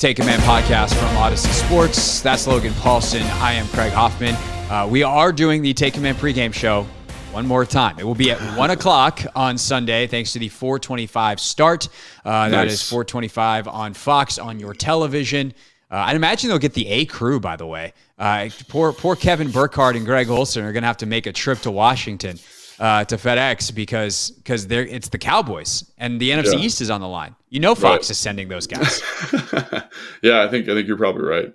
Take Command podcast from Odyssey Sports. That's Logan Paulson. I am Craig Hoffman. We are doing the Take Command pregame show one more time. It will be at 1 o'clock on Sunday, thanks to the 4:25 start. That is 4:25 on Fox on your television. I'd imagine they'll get the A crew, by the way. Poor Kevin Burkhardt and Greg Olson are going to have to make a trip to Washington to FedEx because it's the Cowboys and the NFC East is on the line. You know Fox is sending those guys. Yeah, I think you're probably right.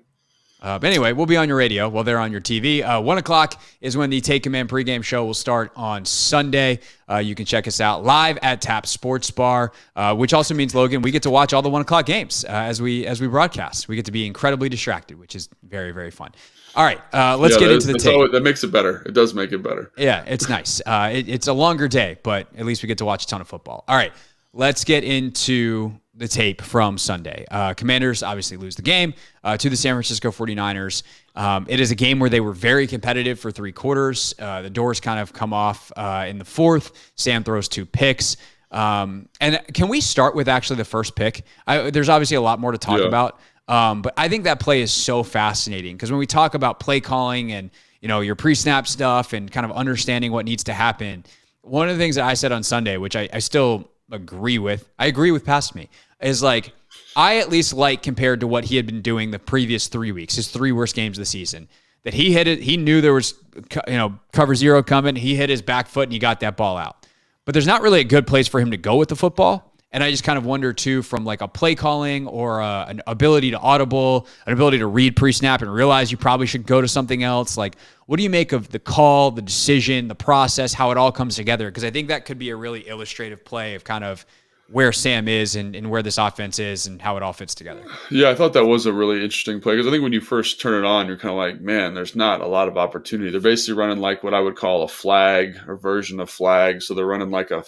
But anyway, we'll be on your radio while they're on your TV. 1 o'clock is when the Take Command pregame show will start on Sunday. You can check us out live at Tap Sports Bar, which also means, Logan, we get to watch all the 1 o'clock games as we broadcast. We get to be incredibly distracted, which is very, very fun. All right, let's get into the tape. That makes it better. It does make it better. Yeah, it's nice. It's a longer day, but at least we get to watch a ton of football. All right, let's get into the tape from Sunday. Commanders obviously lose the game to the San Francisco 49ers. It is a game where they were very competitive for three quarters. The doors kind of come off in the fourth. Sam throws two picks. And can we start with actually the first pick? There's obviously a lot more to talk about. But I think that play is so fascinating because when we talk about play calling and, you know, your pre-snap stuff and kind of understanding what needs to happen, one of the things that I said on Sunday, which I still agree with past me, is like, I at least like compared to what he had been doing the previous 3 weeks, his three worst games of the season, that he hit it. He knew there was, cover zero coming. He hit his back foot and he got that ball out. But there's not really a good place for him to go with the football. And I just kind of wonder, too, from like a play calling or an ability to audible, an ability to read pre-snap and realize you probably should go to something else. Like, what do you make of the call, the decision, the process, how it all comes together? Because I think that could be a really illustrative play of kind of where Sam is and where this offense is and how it all fits together. Yeah, I thought that was a really interesting play because I think when you first turn it on, you're kind of like, man, there's not a lot of opportunity. They're basically running like what I would call a flag or version of flag. So they're running like a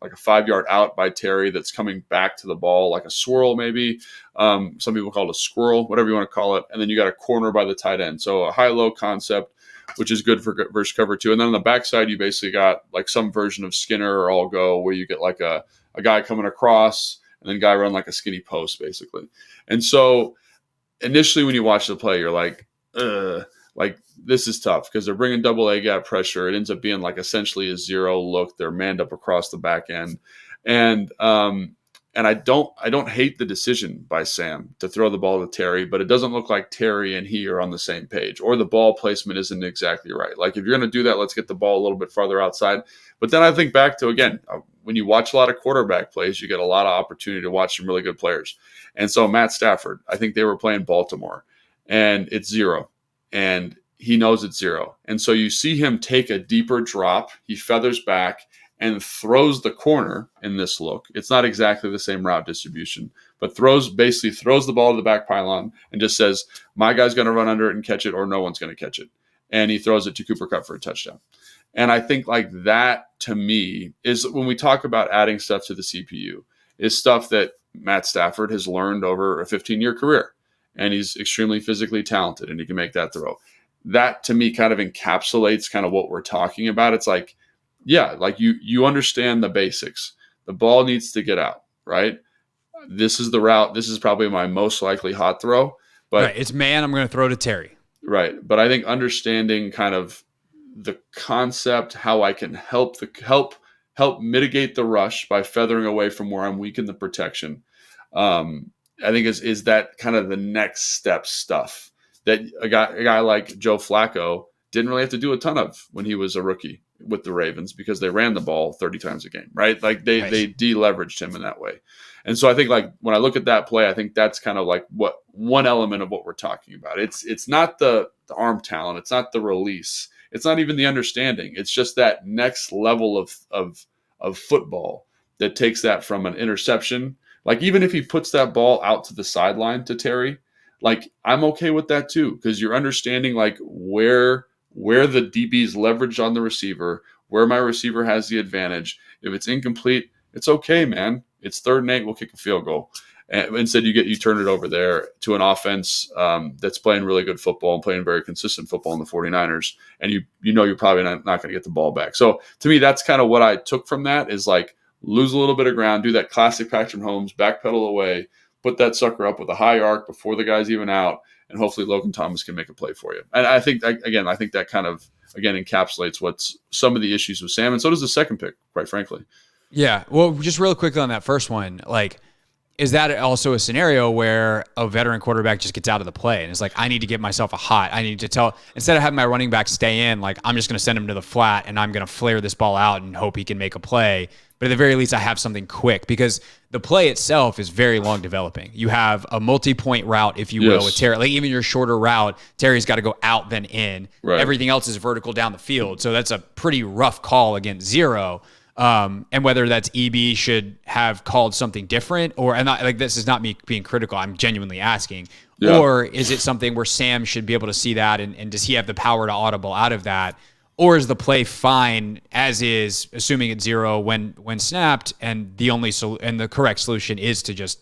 5-yard out by Terry that's coming back to the ball, like a swirl maybe. Some people call it a squirrel, whatever you want to call it. And then you got a corner by the tight end. So a high-low concept, which is good for versus cover two. And then on the backside, you basically got like some version of Skinner or All Go where you get like a guy coming across and then guy run like a skinny post basically. And so initially when you watch the play, you're like this is tough because they're bringing double A gap pressure. It ends up being like essentially a zero look. They're manned up across the back end. And I don't hate the decision by Sam to throw the ball to Terry, but it doesn't look like Terry and he are on the same page or the ball placement isn't exactly right. Like if you're going to do that, let's get the ball a little bit farther outside. But then I think back to, again, when you watch a lot of quarterback plays, you get a lot of opportunity to watch some really good players. And so Matt Stafford, I think they were playing Baltimore and it's zero and he knows it's zero. And so you see him take a deeper drop. He feathers back and throws the corner in this look. It's not exactly the same route distribution, but basically throws the ball to the back pylon and just says, my guy's going to run under it and catch it or no one's going to catch it. And he throws it to Cooper Kupp for a touchdown. And I think like that to me is when we talk about adding stuff to the CPU is stuff that Matt Stafford has learned over a 15-year career. And he's extremely physically talented and he can make that throw. That to me kind of encapsulates kind of what we're talking about. It's like, yeah, like you understand the basics. The ball needs to get out, right? This is the route. This is probably my most likely hot throw. But right, it's man, I'm going to throw to Terry. Right. But I think understanding kind of the concept, how I can help mitigate the rush by feathering away from where I'm weak in the protection. I think is that kind of the next step stuff that a guy like Joe Flacco didn't really have to do a ton of when he was a rookie with the Ravens because they ran the ball 30 times a game, right? Like they de-leveraged him in that way. And so I think like when I look at that play, I think that's kind of like what one element of what we're talking about. It's not the arm talent. It's not the release. It's not even the understanding. It's just that next level of football that takes that from an interception. Like even if he puts that ball out to the sideline to Terry, like I'm okay with that too, because you're understanding like where the DB's leveraged on the receiver, where my receiver has the advantage. If it's incomplete, it's okay, man. It's 3rd and 8. We'll kick a field goal. And instead, you turn it over there to an offense that's playing really good football and playing very consistent football in the 49ers. And you know you're probably not going to get the ball back. So to me, that's kind of what I took from that is like lose a little bit of ground, do that classic Patrick Mahomes, backpedal away, put that sucker up with a high arc before the guy's even out, and hopefully Logan Thomas can make a play for you. And I think that kind of encapsulates what's some of the issues with Sam, and so does the second pick, quite frankly. Yeah. Well, just real quickly on that first one, like, is that also a scenario where a veteran quarterback just gets out of the play and is like, I need to get myself a hot, I need to tell, instead of having my running back stay in, like, I'm just going to send him to the flat and I'm going to flare this ball out and hope he can make a play. But at the very least, I have something quick, because the play itself is very long developing. You have a multi-point route, if you will, with Terry. Like, even your shorter route, Terry's got to go out then in. Right. Everything else is vertical down the field. So that's a pretty rough call against zero. And whether that's EB should have called something different, or, and like, this is not me being critical, I'm genuinely asking, or is it something where Sam should be able to see that, and does he have the power to audible out of that, or is the play fine as is, assuming it's zero when snapped, and the correct solution is to just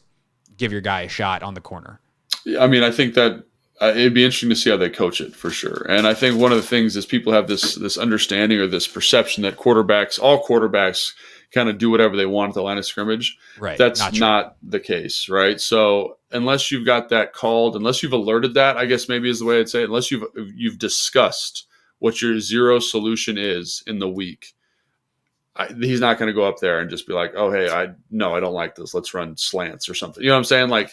give your guy a shot on the corner? I mean, I think that it'd be interesting to see how they coach it, for sure. And I think one of the things is people have this understanding or this perception that all quarterbacks kind of do whatever they want at the line of scrimmage. Right. That's not the case, right? So unless you've got that called, unless you've alerted that, I guess maybe is the way I'd say it, unless you've discussed what your zero solution is in the week, he's not going to go up there and just be like, oh, hey, I don't like this, let's run slants or something. You know what I'm saying? Like,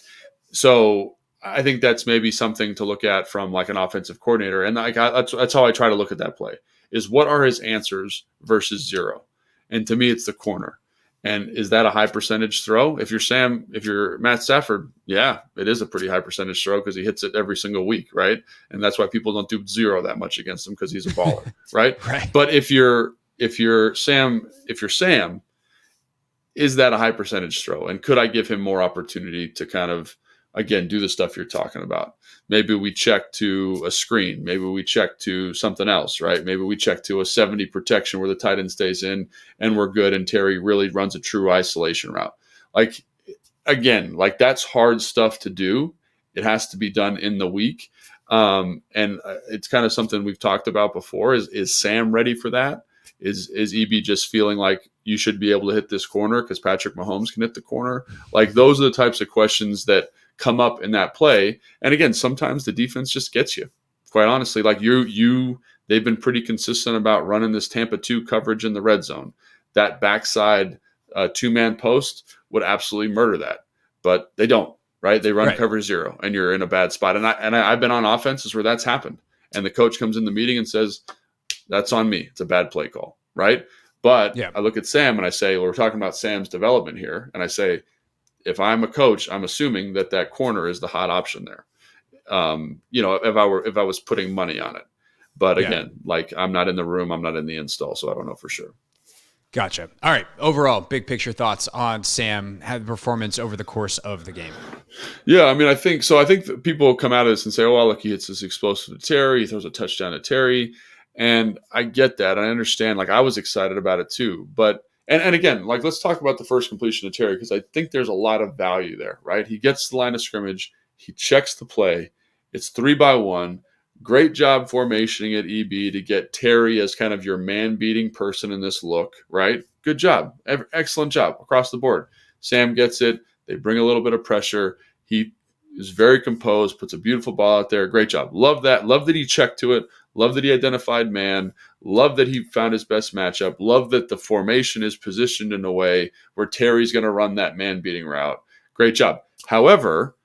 so I think that's maybe something to look at from like an offensive coordinator. And that's how I try to look at that play, is what are his answers versus zero? And to me, it's the corner. And is that a high percentage throw? If you're Matt Stafford, yeah, it is a pretty high percentage throw, because he hits it every single week, right? And that's why people don't do zero that much against him, because he's a baller, right? Right. But if you're Sam, is that a high percentage throw? And could I give him more opportunity to kind of, again, do the stuff you're talking about? Maybe we check to a screen. Maybe we check to something else, right? Maybe we check to a 70 protection where the tight end stays in and we're good, and Terry really runs a true isolation route. Like, again, like, that's hard stuff to do. It has to be done in the week. And it's kind of something we've talked about before. Is Sam ready for that? Is EB just feeling like you should be able to hit this corner because Patrick Mahomes can hit the corner? Like, those are the types of questions that come up in that play. And again, sometimes the defense just gets you, quite honestly. Like, they've been pretty consistent about running this Tampa 2 coverage in the red zone. That backside 2-man post would absolutely murder that, but they don't, right? They run cover zero, and you're in a bad spot. And I've been on offenses where that's happened, and the coach comes in the meeting and says, that's on me, it's a bad play call, right? But I look at Sam and I say, well, we're talking about Sam's development here. And I say, if I'm a coach, I'm assuming that corner is the hot option there. If I was putting money on it. But again, like, I'm not in the room, I'm not in the install, so I don't know for sure. Gotcha. All right. Overall, big picture thoughts on Sam, had the performance over the course of the game. Yeah, I mean, I think that people come out of this and say, oh, well, look, he hits this explosive to Terry, he throws a touchdown to Terry. And I get that. I understand. Like, I was excited about it too. But, and again, like, let's talk about the first completion to Terry, because I think there's a lot of value there, right? He gets to the line of scrimmage. He checks the play. It's 3-by-1. Great job formationing at EB to get Terry as kind of your man-beating person in this look, right? Good job. Excellent job across the board. Sam gets it. They bring a little bit of pressure. He is very composed, puts a beautiful ball out there. Great job. Love that. Love that he checked to it. Love that he identified man. Love that he found his best matchup. Love that the formation is positioned in a way where Terry's going to run that man-beating route. Great job. However,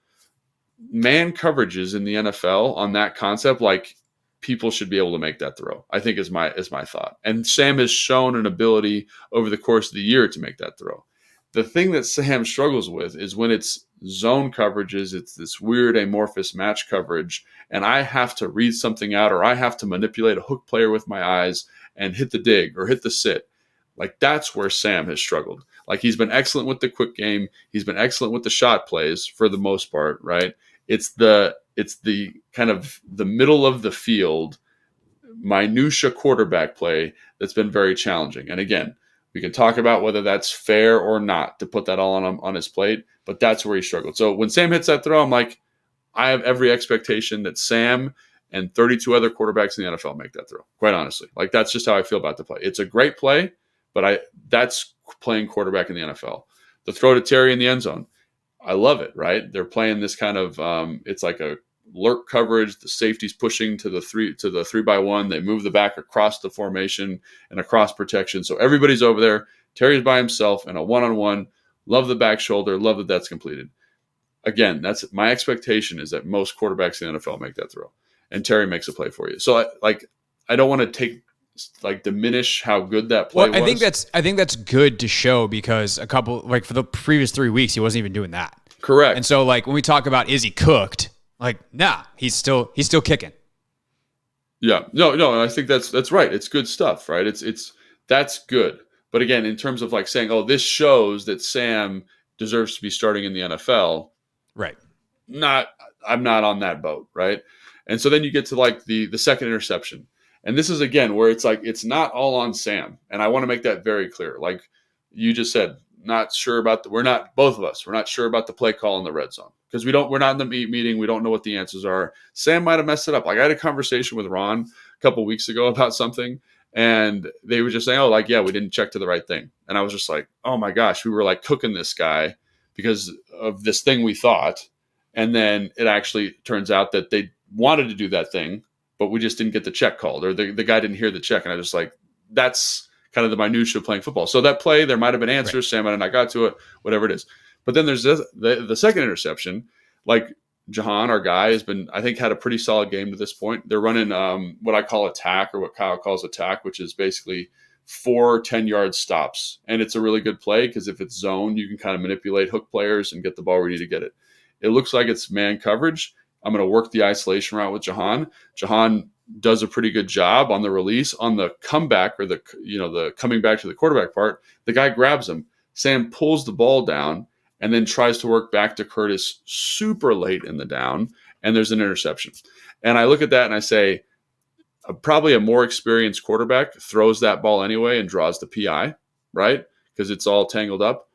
man coverages in the NFL on that concept, like, people should be able to make that throw, I think is my thought. And Sam has shown an ability over the course of the year to make that throw. The thing that Sam struggles with is when it's zone coverages, it's this weird amorphous match coverage, and I have to read something out, or I have to manipulate a hook player with my eyes and hit the dig or hit the sit. Like, that's where Sam has struggled. Like, he's been excellent with the quick game. He's been excellent with the shot plays for the most part, right? It's the kind of the middle of the field, minutia quarterback play that's been very challenging. And again, we can talk about whether that's fair or not to put that all on his plate, but that's where he struggled. So when Sam hits that throw, I'm like, I have every expectation that Sam and 32 other quarterbacks in the NFL make that throw, quite honestly. Like, that's just how I feel about the play. It's a great play, but that's playing quarterback in the NFL. The throw to Terry in the end zone, I love it, right? They're playing this kind of it's like a lurk coverage. The safety's pushing to the 3-by-1. They move the back across the formation and across protection. So everybody's over there. Terry's by himself in a one-on-one. Love the back shoulder. Love that that's completed. Again, that's my expectation is that most quarterbacks in the NFL make that throw, and Terry makes a play for you. So I don't want to diminish how good that play was. I think that's good to show because for the previous 3 weeks, he wasn't even doing that. Correct. And so when we talk about, is he cooked? Nah, he's still kicking. Yeah. No. I think that's right. It's good stuff, right? That's good. But again, in terms of saying, oh, this shows that Sam deserves to be starting in the NFL. Right. I'm not on that boat. Right. And so then you get to the second interception. And this is again where it's not all on Sam. And I want to make that very clear. Like you just said, we're not sure about the play call in the red zone because we're not in the meeting. We don't know what the answers are. Sam might have messed it up. I had a conversation with Ron a couple weeks ago about something and they were just saying, oh, yeah, we didn't check to the right thing. And I was just like, oh my gosh, we were cooking this guy because of this thing we thought. And then it actually turns out that they wanted to do that thing, but we just didn't get the check called or the guy didn't hear the check. And I just that's kind of the minutia of playing football. So that play, there might've been answers. Right. Sam and I got to it, whatever it is. But then there's the second interception, Jahan, our guy, has been, I think, had a pretty solid game to this point. They're running what I call attack or what Kyle calls attack, which is basically 4 10-yard stops. And it's a really good play because if it's zone, you can kind of manipulate hook players and get the ball where you need to get it. It looks like it's man coverage. I'm going to work the isolation route with Jahan. Jahan does a pretty good job on the release. On the comeback or the coming back to the quarterback part, the guy grabs him. Sam pulls the ball down and then tries to work back to Curtis super late in the down, and there's an interception. And I look at that and I say, probably a more experienced quarterback throws that ball anyway and draws the PI, right? Because it's all tangled up.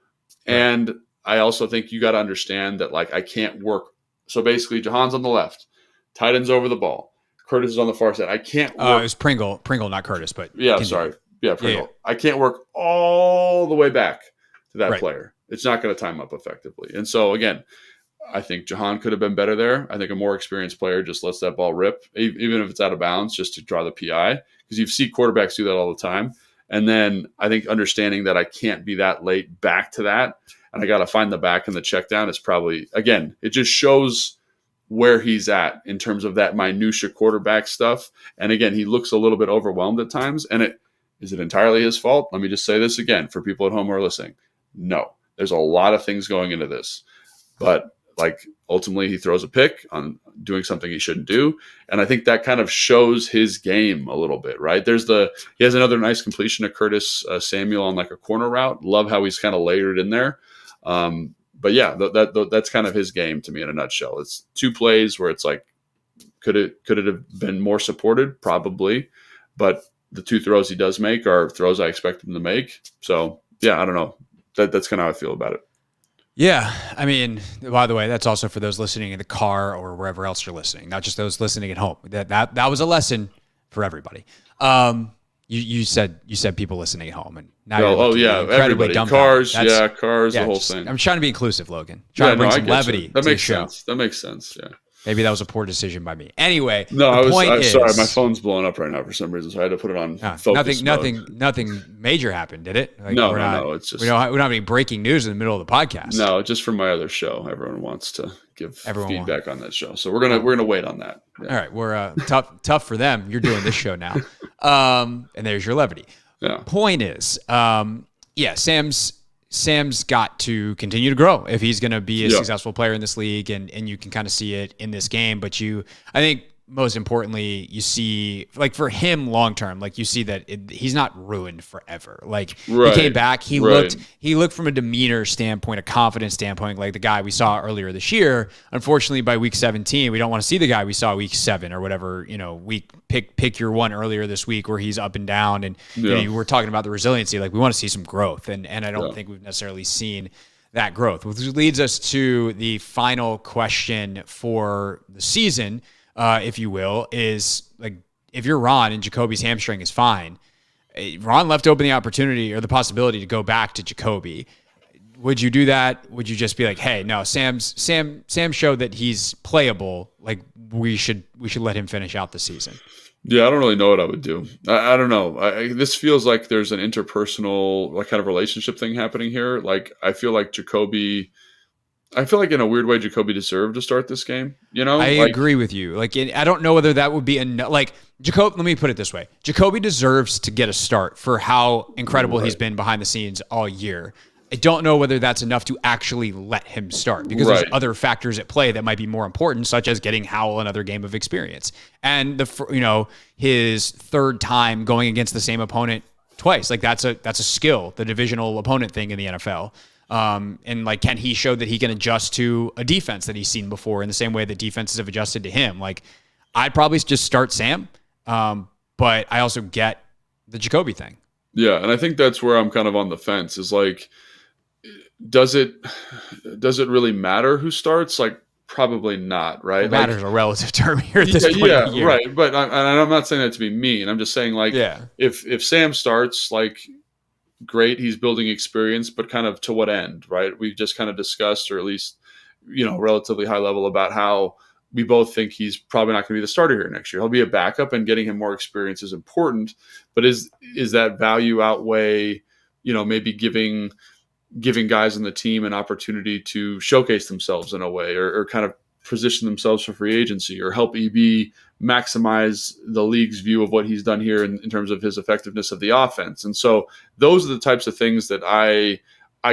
Right. And I also think you got to understand that I can't work. So basically, Jahan's on the left, tight end's over the ball. Curtis is on the far side. I can't work. It was Pringle, not Curtis, but yeah, sorry. Yeah, Pringle. Yeah. I can't work all the way back to that player. It's not going to time up effectively. And so again, I think Jahan could have been better there. I think a more experienced player just lets that ball rip, even if it's out of bounds, just to draw the PI, because you see quarterbacks do that all the time. And then I think understanding that I can't be that late back to that, and I got to find the back and the check down is probably, again, it just shows where he's at in terms of that minutia quarterback stuff. And again, he looks a little bit overwhelmed at times. And is it entirely his fault? Let me just say this again for people at home who are listening. No, there's a lot of things going into this, but ultimately he throws a pick on doing something he shouldn't do. And I think that kind of shows his game a little bit, right? He has another nice completion to Curtis Samuel on a corner route. Love how he's kind of layered in there. But yeah, that's kind of his game to me in a nutshell. It's 2 plays where it's could it have been more supported? Probably. But the 2 throws he does make are throws I expect him to make. So yeah, I don't know. That's kind of how I feel about it. Yeah. I mean, by the way, that's also for those listening in the car or wherever else you're listening, not just those listening at home. That was a lesson for everybody. You said people listening at home, and now everybody, cars, cars, the whole thing. I'm trying to be inclusive, Logan. Trying to bring some levity. That makes sense. That makes sense. Yeah. Maybe that was a poor decision by me. Anyway, no, I'm sorry. My phone's blowing up right now for some reason, so I had to put it on focus mode. Nothing major happened, did it? No. It's just we don't have any breaking news in the middle of the podcast. No, just from my other show. Everyone wants to give feedback on that show, so we're gonna wait on that. Yeah. All right, we're tough for them. You're doing this show now, and there's your levity. Yeah. Point is, Sam's got to continue to grow if he's going to be a successful player in this league, and you can kind of see it in this game. But I think most importantly, you see, for him long term, you see that he's not ruined forever. He came back, he looked from a demeanor standpoint, a confidence standpoint, like the guy we saw earlier this year. Unfortunately, by week 17, we don't want to see the guy we saw week 7 or whatever. Week pick your one earlier this week where he's up and down, and you were talking about the resiliency. We want to see some growth, and I don't think we've necessarily seen that growth, which leads us to the final question for the season. If you will, is if you're Ron and Jacoby's hamstring is fine, Ron left open the opportunity or the possibility to go back to Jacoby. would you do that? Would you just be like, hey, no, Sam showed that he's playable. Like we should let him finish out the season. Yeah, I don't really know what I would do. I don't know. This feels like there's an interpersonal, like, kind of relationship thing happening here. Like, I feel like in a weird way, Jacoby deserved to start this game. I agree with you. Like, I don't know whether that would be enough. Like, Jacoby, let me put it this way. Jacoby deserves to get a start for how incredible he's been behind the scenes all year. I don't know whether that's enough to actually let him start because there's other factors at play that might be more important, such as getting Howell another game of experience. And his third time going against the same opponent twice. Like that's a skill, the divisional opponent thing in the NFL. And like, can he show that he can adjust to a defense that he's seen before in the same way that defenses have adjusted to him? Like, I'd probably just start Sam. But I also get the Jacoby thing. Yeah. And I think that's where I'm kind of on the fence is like, does it really matter who starts? Like, probably not, right? It matters a relative term here at this point. Yeah, right. But I'm not saying that to be mean. I'm just saying, like, if Sam starts, like, great, he's building experience, but kind of to what end, right? We've just kind of discussed, or at least, relatively high level about how we both think he's probably not going to be the starter here next year. He'll be a backup, and getting him more experience is important. But is that value outweigh, maybe giving guys on the team an opportunity to showcase themselves in a way, or kind of position themselves for free agency, or help EB maximize the league's view of what he's done here in terms of his effectiveness of the offense. And so those are the types of things that I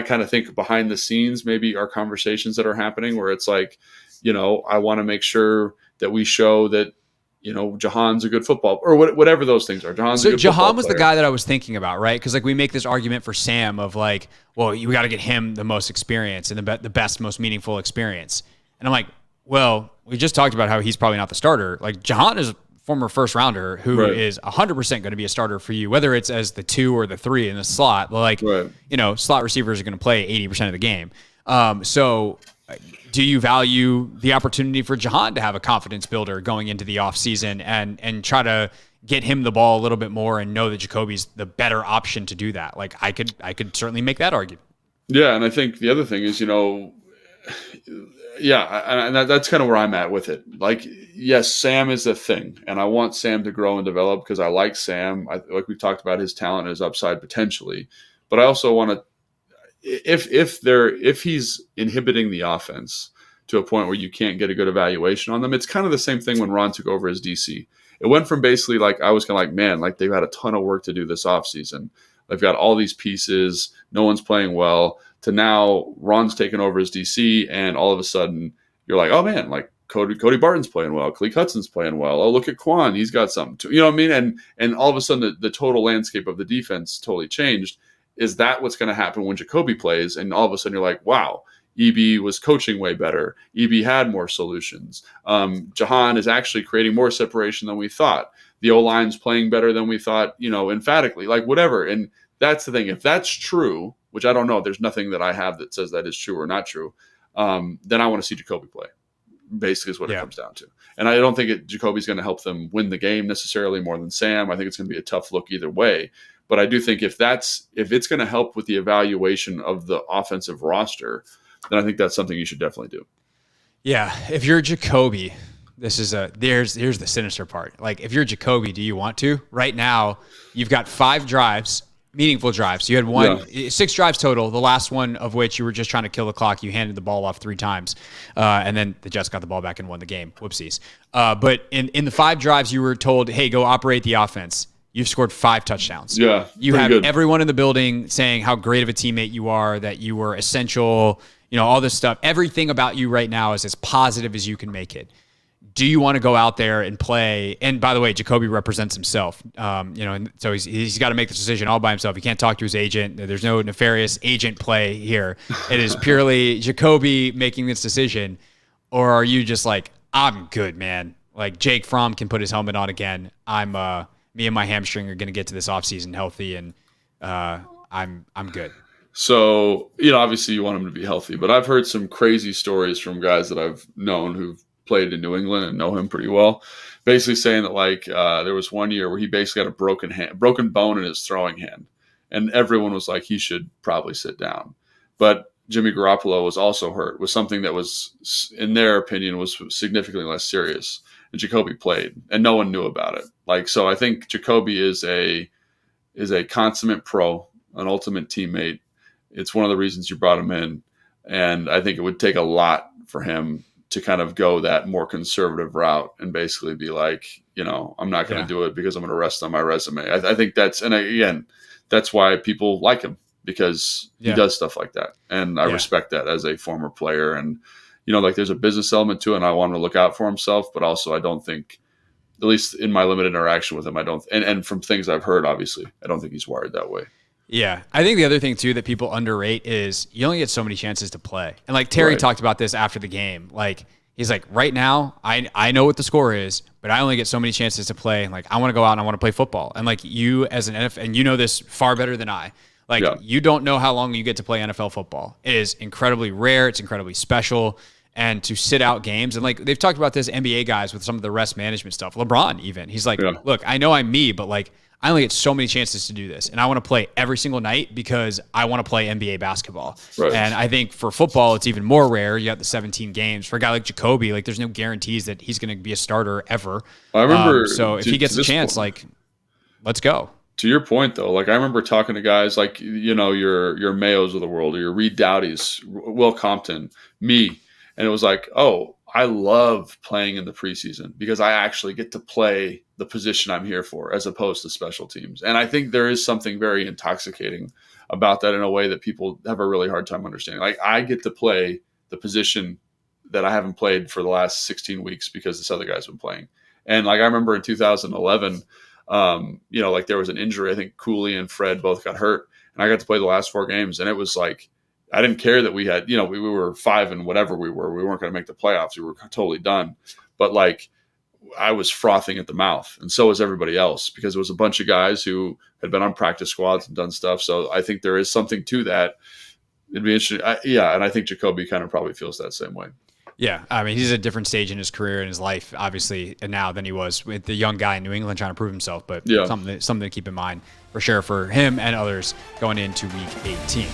kind of think behind the scenes maybe are conversations that are happening where it's like, I want to make sure that we show that, Jahan's a good football, or whatever those things are. Jahan was the guy that I was thinking about, right? Because like we make this argument for Sam of like, well, we got to get him the most experience and the best, most meaningful experience. And I'm like, well, we just talked about how he's probably not the starter. Like Jahan is a former first rounder who is 100% going to be a starter for you, whether it's as the 2 or the 3 in the slot. Like, slot receivers are going to play 80% of the game. So do you value the opportunity for Jahan to have a confidence builder going into the offseason and try to get him the ball a little bit more and know that Jacoby's the better option to do that? Like I could certainly make that argument. Yeah. And I think the other thing is, that's kind of where I'm at with it. Like, yes, Sam is a thing, and I want Sam to grow and develop because I like Sam. Like we've talked about his talent and his upside potentially, but I also want to, if he's inhibiting the offense to a point where you can't get a good evaluation on them, it's kind of the same thing when Ron took over as DC. It went from basically like, I was kind of like, man, like they've had a ton of work to do this offseason. They've got all these pieces. No one's playing well. To now Ron's taken over as DC, and all of a sudden you're like, oh man, like Cody Barton's playing well. Khaleke Hudson's playing well. Oh, look at Quan. He's got something too. You know what I mean? And all of a sudden the total landscape of the defense totally changed. Is that what's going to happen when Jacoby plays? And all of a sudden you're like, wow, EB was coaching way better. EB had more solutions. Jahan is actually creating more separation than we thought. The O-line's playing better than we thought, emphatically, like whatever. And that's the thing. If that's true, which I don't know, there's nothing that I have that says that is true or not true, then I want to see Jacoby play. Basically is what it comes down to. And I don't think Jacoby's going to help them win the game necessarily more than Sam. I think it's going to be a tough look either way. But I do think if it's going to help with the evaluation of the offensive roster, then I think that's something you should definitely do. Yeah, if you're Jacoby, here's the sinister part. Like if you're Jacoby, do you want to? Right now, you've got 5 drives, meaningful drives. You had 6 drives total, the last one of which you were just trying to kill the clock. You handed the ball off 3 times, and then the Jets got the ball back and won the game. Whoopsies. But in the 5 drives, you were told, hey, go operate the offense. You've scored 5 touchdowns. Yeah, you have everyone in the building saying how great of a teammate you are, that you were essential, all this stuff. Everything about you right now is as positive as you can make it. Do you want to go out there and play? And by the way, Jacoby represents himself, and so he's got to make the decision all by himself. He can't talk to his agent. There's no nefarious agent play here. It is purely Jacoby making this decision. Or are you just like, I'm good, man. Like Jake Fromm can put his helmet on again. Me and my hamstring are going to get to this offseason healthy, and I'm good. So, obviously you want him to be healthy, but I've heard some crazy stories from guys that I've known who've played in New England and know him pretty well, basically saying that like there was one year where he basically had a broken bone in his throwing hand, and everyone was like, he should probably sit down. But Jimmy Garoppolo was also hurt was something that was, in their opinion, was significantly less serious. And Jacoby played, and no one knew about it. Like, so I think Jacoby is a consummate pro, an ultimate teammate. It's one of the reasons you brought him in. And I think it would take a lot for him to kind of go that more conservative route and basically be like, I'm not going to do it because I'm going to rest on my resume. I think that's why people like him, because he does stuff like that. And I respect that as a former player. And, like there's a business element to it, and I want him to look out for himself, but also I don't think, at least in my limited interaction with him, I don't, and from things I've heard, obviously, I don't think he's wired that way. Yeah. I think the other thing too that people underrate is you only get so many chances to play. And like Terry talked about this after the game. Like, he's like, right now, I know what the score is, but I only get so many chances to play. And like, I want to go out and I want to play football. And like, you as an NFL, and you know this far better than I, like, you don't know how long you get to play NFL football. It is incredibly rare. It's incredibly special. And to sit out games, and like they've talked about this NBA guys with some of the rest management stuff. LeBron even, he's like, look, I know I'm me, but like I only get so many chances to do this, and I want to play every single night because I want to play NBA basketball. Right. And I think for football, it's even more rare. You got the 17 games. For a guy like Jacoby, like there's no guarantees that he's going to be a starter ever. I remember. So if he gets a chance, like, let's go. To your point, though, like I remember talking to guys like your Mayos of the world, or your Reed Dowdys, Will Compton, me. And it was like, oh, I love playing in the preseason because I actually get to play the position I'm here for as opposed to special teams. And I think there is something very intoxicating about that in a way that people have a really hard time understanding. Like I get to play the position that I haven't played for the last 16 weeks because this other guy's been playing. And like I remember in 2011, like there was an injury. I think Cooley and Fred both got hurt, and I got to play the last 4 games. And it was like, I didn't care that we had, we were 5 and whatever we were. We weren't going to make the playoffs. We were totally done. But like, I was frothing at the mouth, and so was everybody else, because it was a bunch of guys who had been on practice squads and done stuff. So I think there is something to that. It'd be interesting. And I think Jacoby kind of probably feels that same way. Yeah, I mean, he's at a different stage in his career and his life, obviously, now than he was with the young guy in New England trying to prove himself. But something to keep in mind for sure for him and others going into Week 18.